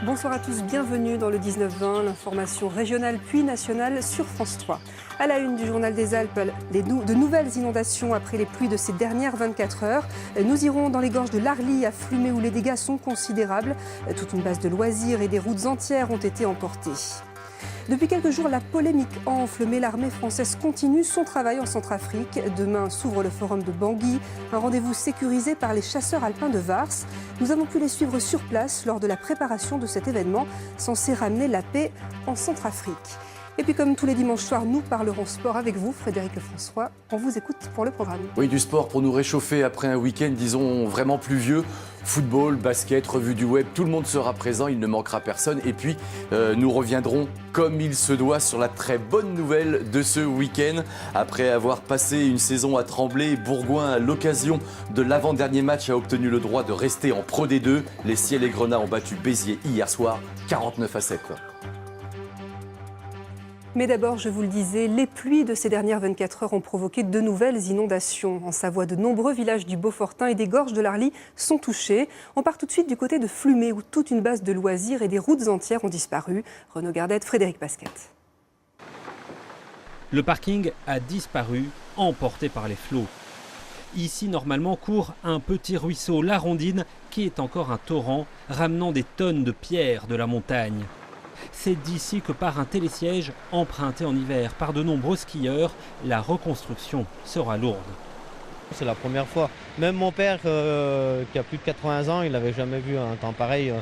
Bonsoir à tous, bienvenue dans le 19-20, l'information régionale puis nationale sur France 3. À la une du Journal des Alpes, de nouvelles inondations après les pluies de ces dernières 24 heures. Nous irons dans les gorges de l'Arly à Flumé où les dégâts sont considérables. Toute une base de loisirs et des routes entières ont été emportées. Depuis quelques jours, la polémique enfle, mais l'armée française continue son travail en Centrafrique. Demain s'ouvre le forum de Bangui, un rendez-vous sécurisé par les chasseurs alpins de Vars. Nous avons pu les suivre sur place lors de la préparation de cet événement censé ramener la paix en Centrafrique. Et puis comme tous les dimanches soirs, nous parlerons sport avec vous, Frédéric Lefrançois. On vous écoute pour le programme. Oui, du sport pour nous réchauffer après un week-end, disons, vraiment pluvieux. Football, basket, revue du web, tout le monde sera présent, il ne manquera personne. Et puis, nous reviendrons comme il se doit sur la très bonne nouvelle de ce week-end. Après avoir passé une saison à Tremblay, Bourgoin, à l'occasion de l'avant-dernier match, a obtenu le droit de rester en Pro D2. Les Ciels et Grenats ont battu Béziers hier soir, 49-7. Mais d'abord, je vous le disais, les pluies de ces dernières 24 heures ont provoqué de nouvelles inondations. En Savoie, de nombreux villages du Beaufortin et des gorges de l'Arly sont touchés. On part tout de suite du côté de Flumé, où toute une base de loisirs et des routes entières ont disparu. Renaud Gardette, Frédéric Pasquette. Le parking a disparu, emporté par les flots. Ici, normalement, court un petit ruisseau, la Rondine, qui est encore un torrent, ramenant des tonnes de pierres de la montagne. C'est d'ici que par un télésiège emprunté en hiver par de nombreux skieurs, la reconstruction sera lourde. C'est la première fois. Même mon père, qui a plus de 80 ans, il n'avait jamais vu un temps pareil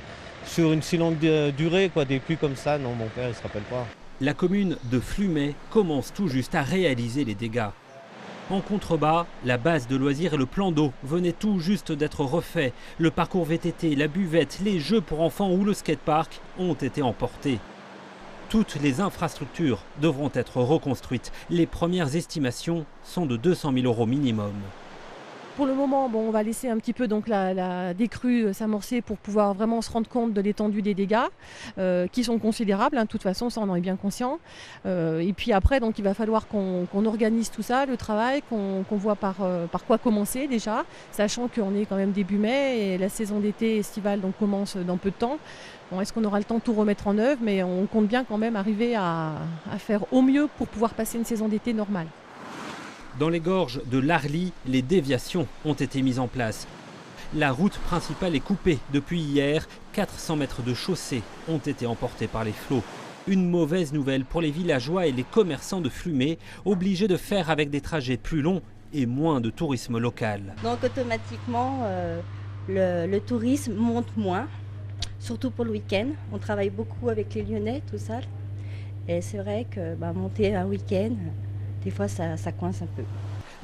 sur une si longue durée, des pluies comme ça. Non, mon père, il ne se rappelle pas. La commune de Flumé commence tout juste à réaliser les dégâts. En contrebas, la base de loisirs et le plan d'eau venaient tout juste d'être refaits. Le parcours VTT, la buvette, les jeux pour enfants ou le skatepark ont été emportés. Toutes les infrastructures devront être reconstruites. Les premières estimations sont de 200 000 € minimum. Pour le moment, on va laisser un petit peu la décrue s'amorcer pour pouvoir vraiment se rendre compte de l'étendue des dégâts qui sont considérables. De toute façon, ça on en est bien conscient. Et puis après, il va falloir qu'on organise tout ça, le travail, qu'on voit par quoi commencer déjà, sachant qu'on est quand même début mai et la saison d'été estivale commence dans peu de temps. Est-ce qu'on aura le temps de tout remettre en œuvre? Mais on compte bien quand même arriver à faire au mieux pour pouvoir passer une saison d'été normale. Dans les gorges de l'Arly, les déviations ont été mises en place. La route principale est coupée depuis hier. 400 mètres de chaussée ont été emportés par les flots. Une mauvaise nouvelle pour les villageois et les commerçants de Flumé, obligés de faire avec des trajets plus longs et moins de tourisme local. Donc automatiquement, le tourisme monte moins, surtout pour le week-end. On travaille beaucoup avec les Lyonnais, tout ça. Et c'est vrai que monter un week-end, des fois, ça coince un peu.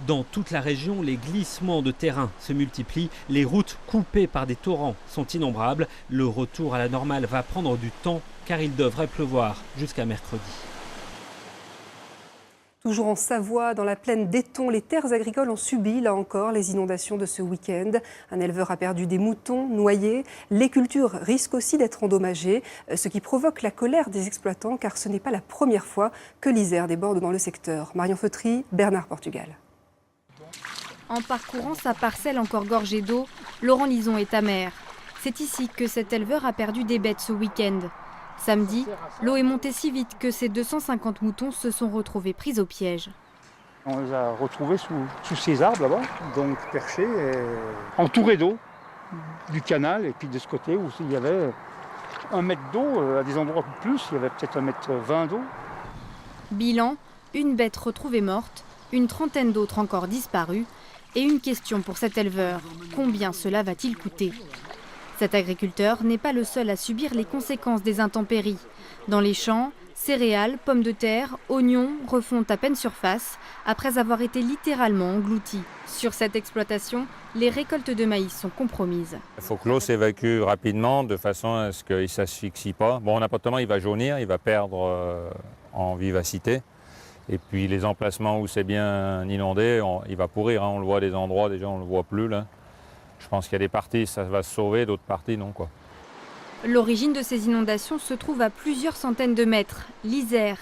Dans toute la région, les glissements de terrain se multiplient. Les routes coupées par des torrents sont innombrables. Le retour à la normale va prendre du temps car il devrait pleuvoir jusqu'à mercredi. Toujours en Savoie, dans la plaine d'Éton, les terres agricoles ont subi, là encore, les inondations de ce week-end. Un éleveur a perdu des moutons noyés. Les cultures risquent aussi d'être endommagées, ce qui provoque la colère des exploitants, car ce n'est pas la première fois que l'Isère déborde dans le secteur. Marion Feutry, Bernard Portugal. En parcourant sa parcelle encore gorgée d'eau, Laurent Lison est amer. C'est ici que cet éleveur a perdu des bêtes ce week-end. Samedi, l'eau est montée si vite que ces 250 moutons se sont retrouvés pris au piège. On les a retrouvés sous ces arbres là-bas, donc perchés, et entourés d'eau, du canal, et puis de ce côté où il y avait 1 mètre d'eau, à des endroits plus, il y avait peut-être 1,20 m d'eau. Bilan, une bête retrouvée morte, une trentaine d'autres encore disparues, et une question pour cet éleveur, combien cela va-t-il coûter ? Cet agriculteur n'est pas le seul à subir les conséquences des intempéries. Dans les champs, céréales, pommes de terre, oignons refont à peine surface après avoir été littéralement engloutis. Sur cette exploitation, les récoltes de maïs sont compromises. Il faut que l'eau s'évacue rapidement de façon à ce qu'il ne s'asphyxie pas. Bon, n'importe comment, il va jaunir, il va perdre en vivacité. Et puis les emplacements où c'est bien inondé, il va pourrir. On le voit à des endroits, déjà on ne le voit plus là. Je pense qu'il y a des parties, ça va se sauver, d'autres parties non, quoi. L'origine de ces inondations se trouve à plusieurs centaines de mètres, l'Isère.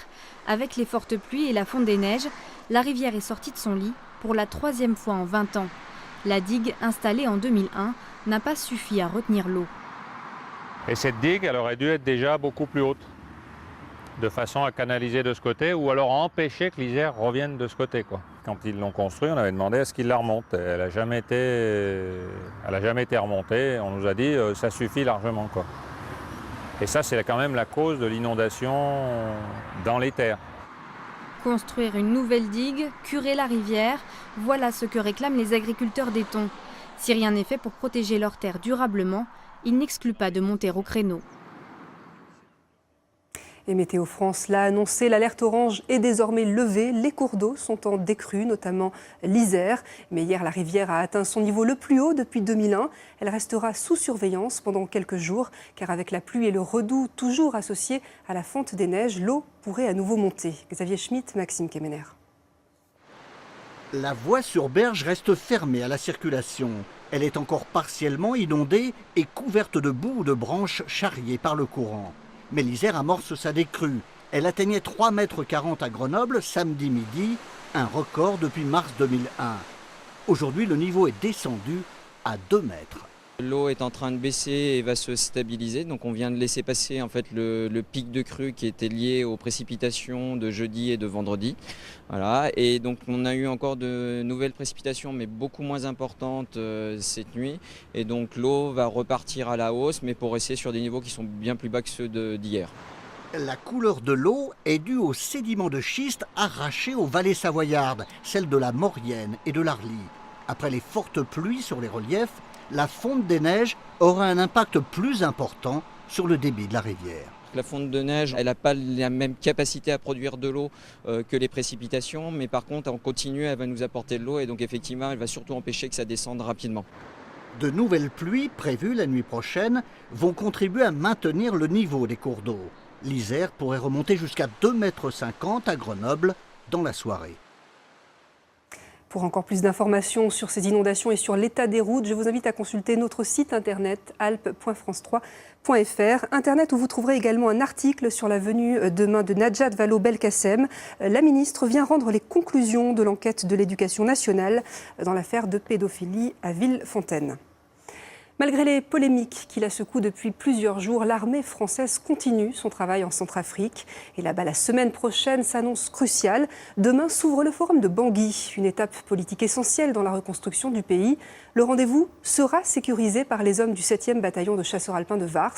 Avec les fortes pluies et la fonte des neiges, la rivière est sortie de son lit pour la 3e fois en 20 ans. La digue, installée en 2001, n'a pas suffi à retenir l'eau. Et cette digue, elle aurait dû être déjà beaucoup plus haute, de façon à canaliser de ce côté, ou alors à empêcher que l'Isère revienne de ce côté, quoi. Quand ils l'ont construit, on avait demandé à ce qu'ils la remontent. Elle n'a jamais été remontée. On nous a dit ça suffit largement, quoi. Et ça, c'est quand même la cause de l'inondation dans les terres. Construire une nouvelle digue, curer la rivière, voilà ce que réclament les agriculteurs d'Éton. Si rien n'est fait pour protéger leurs terres durablement, ils n'excluent pas de monter au créneau. Et Météo France l'a annoncé, l'alerte orange est désormais levée. Les cours d'eau sont en décrue, notamment l'Isère. Mais hier, la rivière a atteint son niveau le plus haut depuis 2001. Elle restera sous surveillance pendant quelques jours, car avec la pluie et le redout toujours associés à la fonte des neiges, l'eau pourrait à nouveau monter. Xavier Schmitt, Maxime Kemener. La voie sur Berge reste fermée à la circulation. Elle est encore partiellement inondée et couverte de boue ou de branches charriées par le courant. Mais l'Isère amorce sa décrue. Elle atteignait 3,40 m à Grenoble samedi midi, un record depuis mars 2001. Aujourd'hui, le niveau est descendu à 2 mètres. L'eau est en train de baisser et va se stabiliser, donc on vient de laisser passer en fait le pic de crue qui était lié aux précipitations de jeudi et de vendredi. Voilà. Et donc on a eu encore de nouvelles précipitations mais beaucoup moins importantes cette nuit, et donc l'eau va repartir à la hausse mais pour rester sur des niveaux qui sont bien plus bas que ceux d'hier. La couleur de l'eau est due aux sédiments de schiste arrachés aux vallées savoyardes, celles de la Maurienne et de l'Arly. Après les fortes pluies sur les reliefs, la fonte des neiges aura un impact plus important sur le débit de la rivière. La fonte de neige, elle n'a pas la même capacité à produire de l'eau que les précipitations, mais par contre en continu elle va nous apporter de l'eau et donc effectivement elle va surtout empêcher que ça descende rapidement. De nouvelles pluies prévues la nuit prochaine vont contribuer à maintenir le niveau des cours d'eau. L'Isère pourrait remonter jusqu'à 2,50 m à Grenoble dans la soirée. Pour encore plus d'informations sur ces inondations et sur l'état des routes, je vous invite à consulter notre site internet alpes.france3.fr. Internet où vous trouverez également un article sur la venue demain de Najat Vallaud-Belkacem. La ministre vient rendre les conclusions de l'enquête de l'Éducation nationale dans l'affaire de pédophilie à Villefontaine. Malgré les polémiques qui la secouent depuis plusieurs jours, l'armée française continue son travail en Centrafrique. Et là-bas, la semaine prochaine s'annonce cruciale. Demain s'ouvre le forum de Bangui, une étape politique essentielle dans la reconstruction du pays. Le rendez-vous sera sécurisé par les hommes du 7e bataillon de chasseurs alpins de Vars.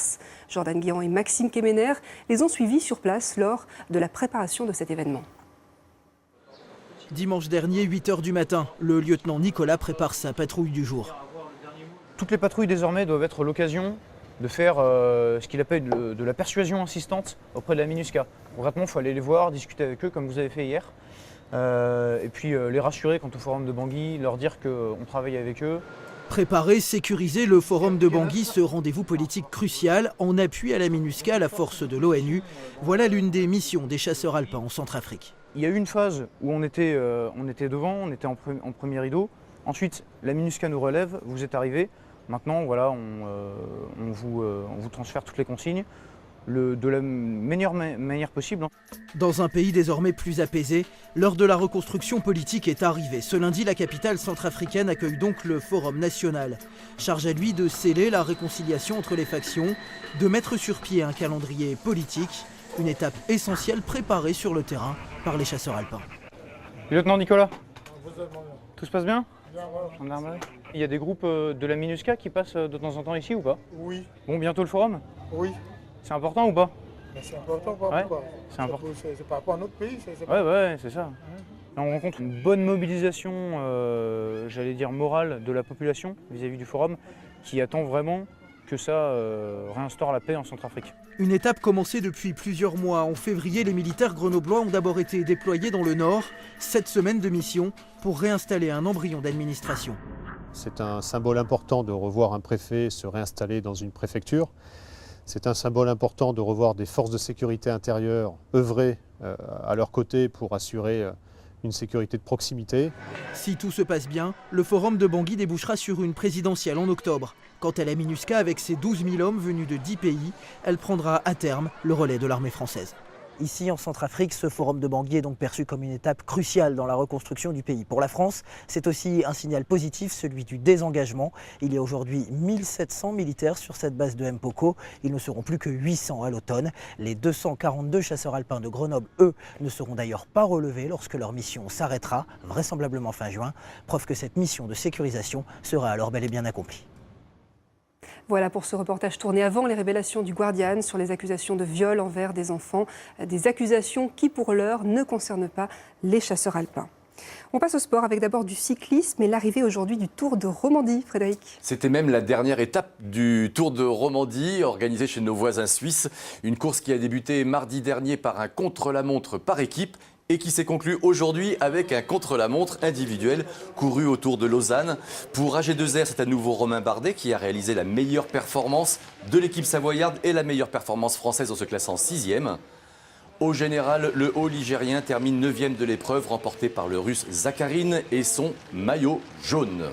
Jordan Guéant et Maxime Kemener les ont suivis sur place lors de la préparation de cet événement. Dimanche dernier, 8 h du matin, le lieutenant Nicolas prépare sa patrouille du jour. Toutes les patrouilles désormais doivent être l'occasion de faire ce qu'il appelle de la persuasion insistante auprès de la MINUSCA. Concrètement, il faut aller les voir, discuter avec eux comme vous avez fait hier. Et puis les rassurer quant au forum de Bangui, leur dire qu'on travaille avec eux. Préparer, sécuriser le forum de Bangui, ce rendez-vous politique crucial en appui à la MINUSCA, la force de l'ONU. Voilà l'une des missions des chasseurs alpins en Centrafrique. Il y a eu une phase où on était devant, on était en premier rideau. Ensuite, la MINUSCA nous relève, vous êtes arrivés. Maintenant, voilà, on vous transfère toutes les consignes de la meilleure manière possible. Dans un pays désormais plus apaisé, l'heure de la reconstruction politique est arrivée. Ce lundi, la capitale centrafricaine accueille donc le Forum national. Charge à lui de sceller la réconciliation entre les factions, de mettre sur pied un calendrier politique, une étape essentielle préparée sur le terrain par les chasseurs alpins. Lieutenant Nicolas, tout se passe bien ? Il y a des groupes de la MINUSCA qui passent de temps en temps ici ou pas? Oui. Bon, bientôt le forum? Oui. C'est important ou pas? C'est important par rapport. C'est important. C'est par rapport à notre pays. Ouais, c'est ça. Là, on rencontre une bonne mobilisation, j'allais dire morale, de la population vis-à-vis du forum, qui attend vraiment que ça réinstaure la paix en Centrafrique. Une étape commencée depuis plusieurs mois. En février, les militaires grenoblois ont d'abord été déployés dans le nord. 7 semaines de mission pour réinstaller un embryon d'administration. C'est un symbole important de revoir un préfet se réinstaller dans une préfecture. C'est un symbole important de revoir des forces de sécurité intérieure œuvrer à leur côté pour assurer une sécurité de proximité. Si tout se passe bien, le forum de Bangui débouchera sur une présidentielle en octobre. Quant à la MINUSCA, avec ses 12 000 hommes venus de 10 pays, elle prendra à terme le relais de l'armée française. Ici, en Centrafrique, ce forum de Bangui est donc perçu comme une étape cruciale dans la reconstruction du pays. Pour la France, c'est aussi un signal positif, celui du désengagement. Il y a aujourd'hui 1700 militaires sur cette base de Mpoko. Ils ne seront plus que 800 à l'automne. Les 242 chasseurs alpins de Grenoble, eux, ne seront d'ailleurs pas relevés lorsque leur mission s'arrêtera, vraisemblablement fin juin. Preuve que cette mission de sécurisation sera alors bel et bien accomplie. Voilà pour ce reportage tourné avant les révélations du Guardian sur les accusations de viol envers des enfants. Des accusations qui, pour l'heure, ne concernent pas les chasseurs alpins. On passe au sport avec d'abord du cyclisme et l'arrivée aujourd'hui du Tour de Romandie, Frédéric. C'était même la dernière étape du Tour de Romandie organisé chez nos voisins suisses. Une course qui a débuté mardi dernier par un contre-la-montre par équipe et qui s'est conclue aujourd'hui avec un contre-la-montre individuel couru autour de Lausanne. Pour AG2R, c'est à nouveau Romain Bardet qui a réalisé la meilleure performance de l'équipe savoyarde et la meilleure performance française en se classant 6e. Au général, le haut ligérien termine 9e de l'épreuve, remporté par le russe Zakharine et son maillot jaune.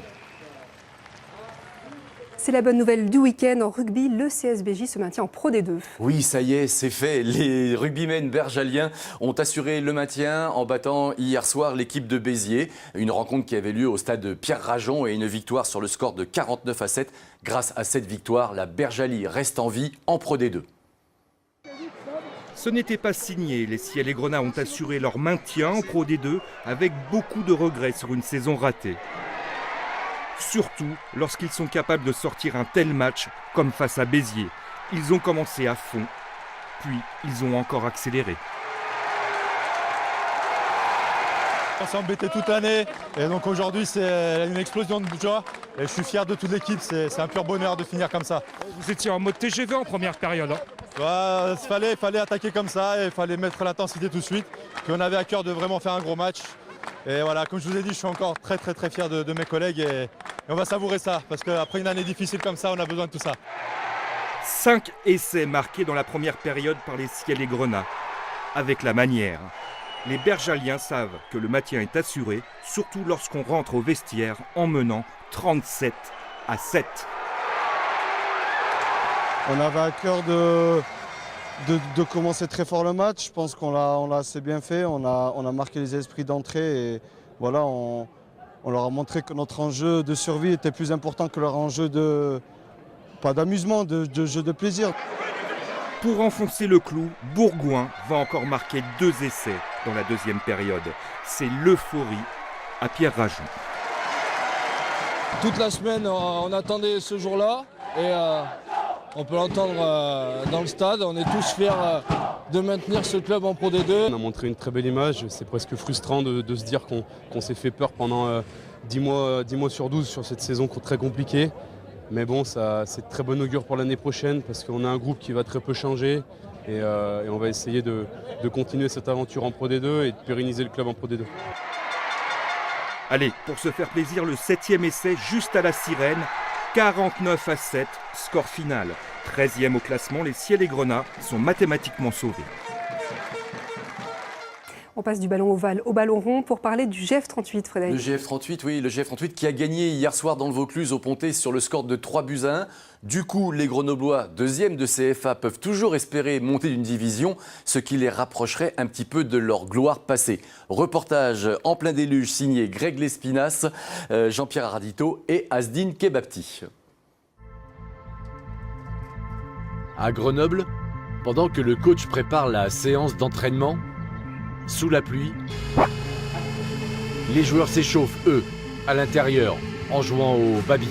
C'est la bonne nouvelle du week-end. En rugby, le CSBJ se maintient en Pro D2. Oui, ça y est, c'est fait. Les rugbymen bergaliens ont assuré le maintien en battant hier soir l'équipe de Béziers. Une rencontre qui avait lieu au stade Pierre Rajon et une victoire sur le score de 49-7. Grâce à cette victoire, la Bergalie reste en vie en Pro D2. Ce n'était pas signé. Les Ciel et Grenats ont assuré leur maintien en Pro D2 avec beaucoup de regrets sur une saison ratée. Surtout lorsqu'ils sont capables de sortir un tel match comme face à Béziers. Ils ont commencé à fond, puis ils ont encore accéléré. On s'est embêté toute l'année et donc aujourd'hui c'est une explosion de joie et je suis fier de toute l'équipe, c'est un pur bonheur de finir comme ça. Vous étiez en mode TGV en première période. Il fallait attaquer comme ça et il fallait mettre l'intensité tout de suite. Puis on avait à cœur de vraiment faire un gros match. Et voilà, comme je vous ai dit, je suis encore très fier de mes collègues et on va savourer ça parce qu'après une année difficile comme ça, on a besoin de tout ça. 5 essais marqués dans la première période par les Ciel et Grenats. Avec la manière, les Bergaliens savent que le maintien est assuré, surtout lorsqu'on rentre au vestiaire en menant 37-7. On avait à cœur de commencer très fort le match. Je pense qu'on l'a assez bien fait. On a marqué les esprits d'entrée et voilà, on leur a montré que notre enjeu de survie était plus important que leur enjeu pas d'amusement, de jeu de plaisir. Pour enfoncer le clou, Bourgoin va encore marquer 2 essais dans la deuxième période. C'est l'euphorie à Pierre Rajon. Toute la semaine, on attendait ce jour-là et on peut l'entendre dans le stade. On est tous fiers de maintenir ce club en Pro D2. On a montré une très belle image. C'est presque frustrant de se dire qu'on s'est fait peur pendant 10 mois sur 12 sur cette saison très compliquée. Mais bon, c'est de très bon augure pour l'année prochaine parce qu'on a un groupe qui va très peu changer et on va essayer de continuer cette aventure en Pro D2 et de pérenniser le club en Pro D2. Allez, pour se faire plaisir, le 7e essai juste à la sirène, 49-7, score final. 13e au classement, les Ciel et Grenats sont mathématiquement sauvés. On passe du ballon ovale au ballon rond pour parler du GF38, Frédéric. Le GF38, oui, le GF38 qui a gagné hier soir dans le Vaucluse au Pontet sur le score de 3-1. Du coup, les Grenoblois, 2e de CFA, peuvent toujours espérer monter d'une division, ce qui les rapprocherait un petit peu de leur gloire passée. Reportage en plein déluge signé Greg Lespinasse, Jean-Pierre Aradito et Asdine Kebapti. À Grenoble, pendant que le coach prépare la séance d'entraînement, sous la pluie, les joueurs s'échauffent, eux, à l'intérieur, en jouant au baby.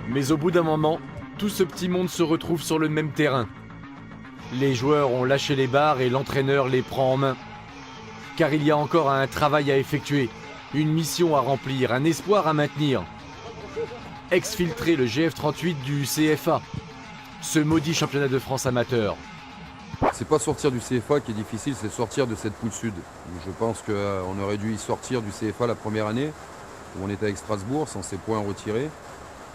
Mais au bout d'un moment, tout ce petit monde se retrouve sur le même terrain. Les joueurs ont lâché les barres et l'entraîneur les prend en main. Car il y a encore un travail à effectuer, une mission à remplir, un espoir à maintenir. Exfiltrer le GF38 du CFA, ce maudit championnat de France amateur. C'est pas sortir du CFA qui est difficile, c'est sortir de cette poule sud. Je pense qu'on aurait dû y sortir du CFA la première année, où on était avec Strasbourg, sans ses points retirés.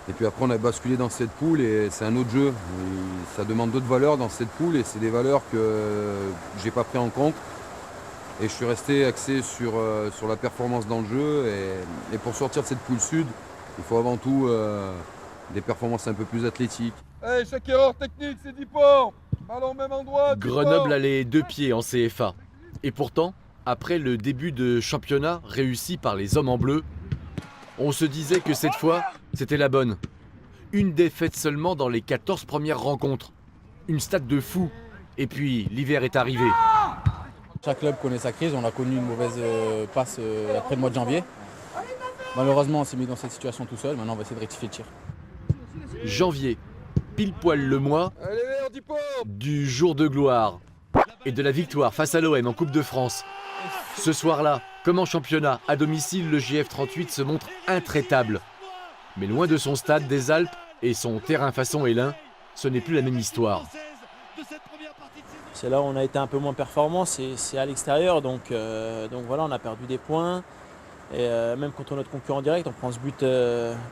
Et puis après on a basculé dans cette poule et c'est un autre jeu. Et ça demande d'autres valeurs dans cette poule et c'est des valeurs que j'ai pas pris en compte. Et je suis resté axé sur la performance dans le jeu. Et pour sortir de cette poule sud, il faut avant tout des performances un peu plus athlétiques. Hey, chaque erreur technique, c'est 10 points. Ballon au même endroit. Grenoble a les 2 pieds en CFA. Et pourtant, après le début de championnat réussi par les hommes en bleu, on se disait que cette fois, c'était la bonne. Une défaite seulement dans les 14 premières rencontres. Une stat de fou. Et puis, l'hiver est arrivé. Chaque club connaît sa crise. On a connu une mauvaise passe après le mois de janvier. Malheureusement, on s'est mis dans cette situation tout seul. Maintenant, on va essayer de rectifier le tir. Janvier, pile poil le mois du jour de gloire et de la victoire face à l'OM en Coupe de France. Ce soir-là, comme en championnat, à domicile, le GF 38 se montre intraitable. Mais loin de son stade des Alpes et son terrain façon Hélin, ce n'est plus la même histoire. C'est là où on a été un peu moins performant, c'est à l'extérieur, donc voilà, on a perdu des points. Et même contre notre concurrent direct, on prend ce but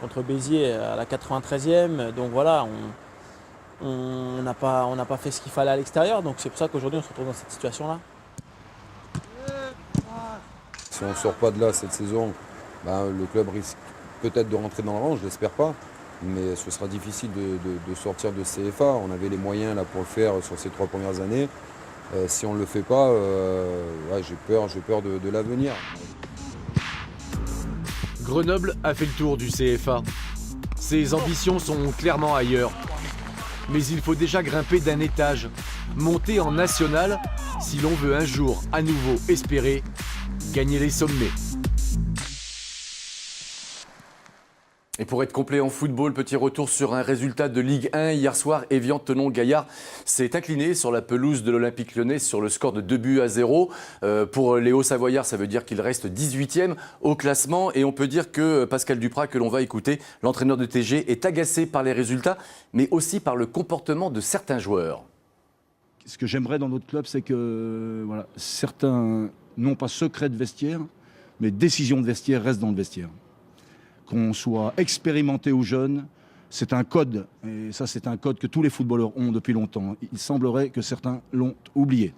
contre Béziers à la 93e. Donc voilà, on n'a pas fait ce qu'il fallait à l'extérieur. Donc c'est pour ça qu'aujourd'hui on se retrouve dans cette situation-là. Si on ne sort pas de là cette saison, le club risque peut-être de rentrer dans le rang, je l'espère pas. Mais ce sera difficile de sortir de CFA. On avait les moyens là, pour le faire sur ces 3 premières années. Si on ne le fait pas, j'ai peur de l'avenir. Grenoble a fait le tour du CFA. Ses ambitions sont clairement ailleurs. Mais il faut déjà grimper d'un étage, monter en national, si l'on veut un jour à nouveau espérer gagner les sommets. Et pour être complet en football, petit retour sur un résultat de Ligue 1. Hier soir, Évian-Tenon-Gaillard s'est incliné sur la pelouse de l'Olympique Lyonnais sur le score de 2-0. Pour les Hauts-Savoyards, ça veut dire qu'il reste 18e au classement. Et on peut dire que Pascal Duprat, que l'on va écouter, l'entraîneur de TG, est agacé par les résultats, mais aussi par le comportement de certains joueurs. Ce que j'aimerais dans notre club, c'est que certains, non pas secrets de vestiaire, mais décisions de vestiaire restent dans le vestiaire. Qu'on soit expérimenté ou jeune, c'est un code. Et ça, c'est un code que tous les footballeurs ont depuis longtemps. Il semblerait que certains l'ont oublié.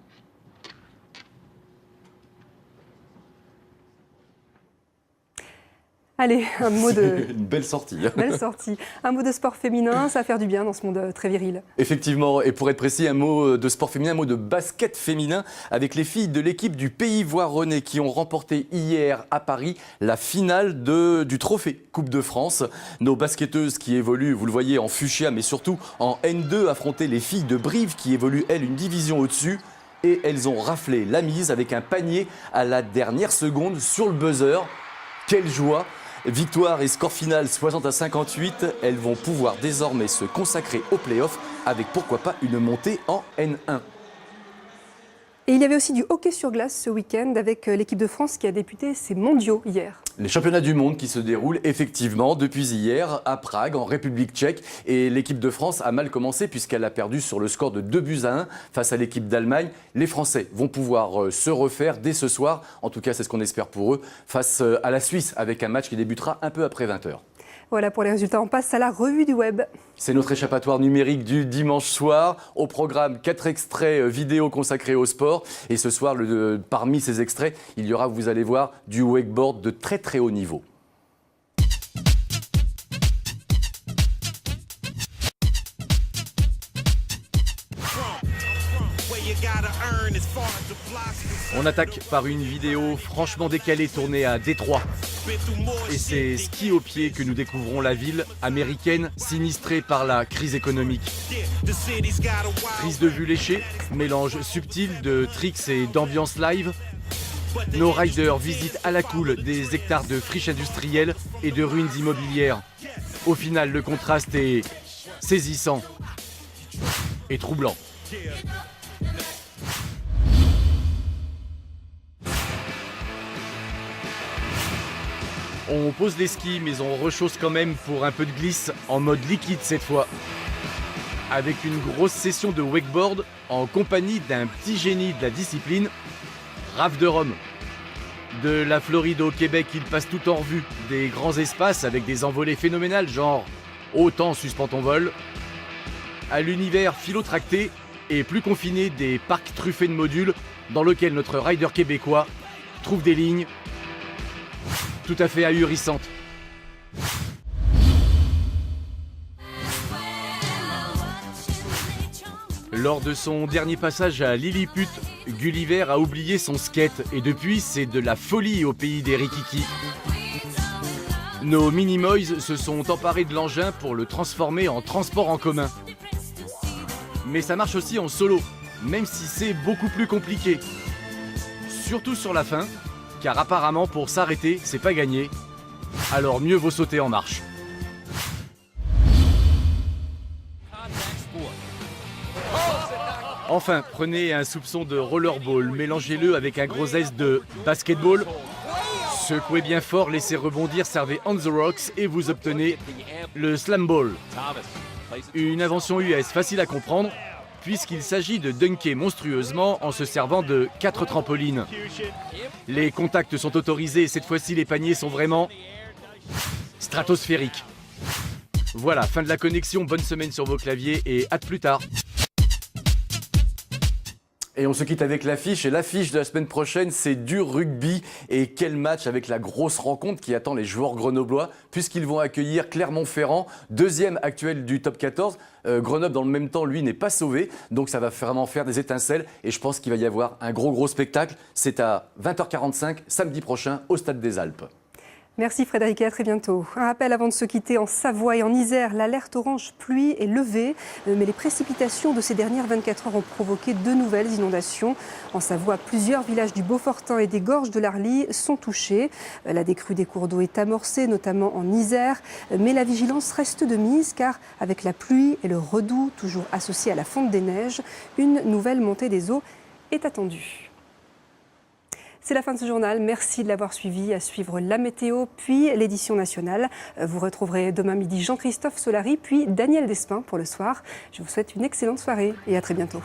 Allez, un mot de... Une belle sortie. Belle sortie. Un mot de sport féminin, ça va faire du bien dans ce monde très viril. Effectivement, et pour être précis, un mot de sport féminin, un mot de basket féminin avec les filles de l'équipe du Pays Voironnais qui ont remporté hier à Paris la finale du trophée Coupe de France. Nos basketteuses qui évoluent, vous le voyez, en fuchsia, mais surtout en N2, affrontaient les filles de Brive qui évoluent, elles, une division au-dessus. Et elles ont raflé la mise avec un panier à la dernière seconde sur le buzzer. Quelle joie! Victoire et score final 60-58, elles vont pouvoir désormais se consacrer aux playoffs avec pourquoi pas une montée en N1. Et il y avait aussi du hockey sur glace ce week-end avec l'équipe de France qui a débuté ses mondiaux hier. Les championnats du monde qui se déroulent effectivement depuis hier à Prague, en République tchèque. Et l'équipe de France a mal commencé puisqu'elle a perdu sur le score de 2-1 face à l'équipe d'Allemagne. Les Français vont pouvoir se refaire dès ce soir, en tout cas c'est ce qu'on espère pour eux, face à la Suisse avec un match qui débutera un peu après 20h. Voilà pour les résultats, on passe à la revue du web. C'est notre échappatoire numérique du dimanche soir. Au programme, 4 extraits vidéo consacrés au sport. Et ce soir, parmi ces extraits, il y aura, vous allez voir, du wakeboard de très très haut niveau. On attaque par une vidéo franchement décalée tournée à Détroit. Et c'est ski au pied que nous découvrons la ville américaine sinistrée par la crise économique. Prise de vue léchée, mélange subtil de tricks et d'ambiance live. Nos riders visitent à la cool des hectares de friches industrielles et de ruines immobilières. Au final, le contraste est saisissant et troublant. On pose les skis, mais on rechausse quand même pour un peu de glisse, en mode liquide cette fois. Avec une grosse session de wakeboard, en compagnie d'un petit génie de la discipline, Raph de Rome. De la Floride au Québec, il passe tout en revue, des grands espaces avec des envolées phénoménales, genre autant suspends ton vol. À l'univers philo-tracté et plus confiné des parcs truffés de modules dans lequel notre rider québécois trouve des lignes tout à fait ahurissantes. Lors de son dernier passage à Lilliput, Gulliver a oublié son skate et depuis c'est de la folie au pays des rikiki. Nos Minimoys se sont emparés de l'engin pour le transformer en transport en commun. Mais ça marche aussi en solo, même si c'est beaucoup plus compliqué. Surtout sur la fin, car apparemment pour s'arrêter, c'est pas gagné. Alors mieux vaut sauter en marche. Enfin, prenez un soupçon de rollerball, mélangez-le avec un gros S de basketball. Secouez bien fort, laissez rebondir, servez on the rocks et vous obtenez le slam ball. Une invention US facile à comprendre, puisqu'il s'agit de dunker monstrueusement en se servant de 4 trampolines. Les contacts sont autorisés et cette fois-ci les paniers sont vraiment stratosphériques. Voilà, fin de la connexion, bonne semaine sur vos claviers et à plus tard. Et on se quitte avec l'affiche. Et l'affiche de la semaine prochaine, c'est du rugby. Et quel match avec la grosse rencontre qui attend les joueurs grenoblois, puisqu'ils vont accueillir Clermont-Ferrand, deuxième actuel du top 14. Grenoble, dans le même temps, lui, n'est pas sauvé. Donc ça va vraiment faire des étincelles. Et je pense qu'il va y avoir un gros spectacle. C'est à 20h45, samedi prochain, au Stade des Alpes. Merci Frédéric et à très bientôt. Un rappel avant de se quitter, en Savoie et en Isère, l'alerte orange pluie est levée, mais les précipitations de ces dernières 24 heures ont provoqué de nouvelles inondations. En Savoie, plusieurs villages du Beaufortin et des gorges de l'Arly sont touchés. La décrue des cours d'eau est amorcée, notamment en Isère, mais la vigilance reste de mise car avec la pluie et le redoux toujours associé à la fonte des neiges, une nouvelle montée des eaux est attendue. C'est la fin de ce journal. Merci de l'avoir suivi. À suivre la météo, puis l'édition nationale. Vous retrouverez demain midi Jean-Christophe Solari, puis Daniel Despins pour le soir. Je vous souhaite une excellente soirée et à très bientôt.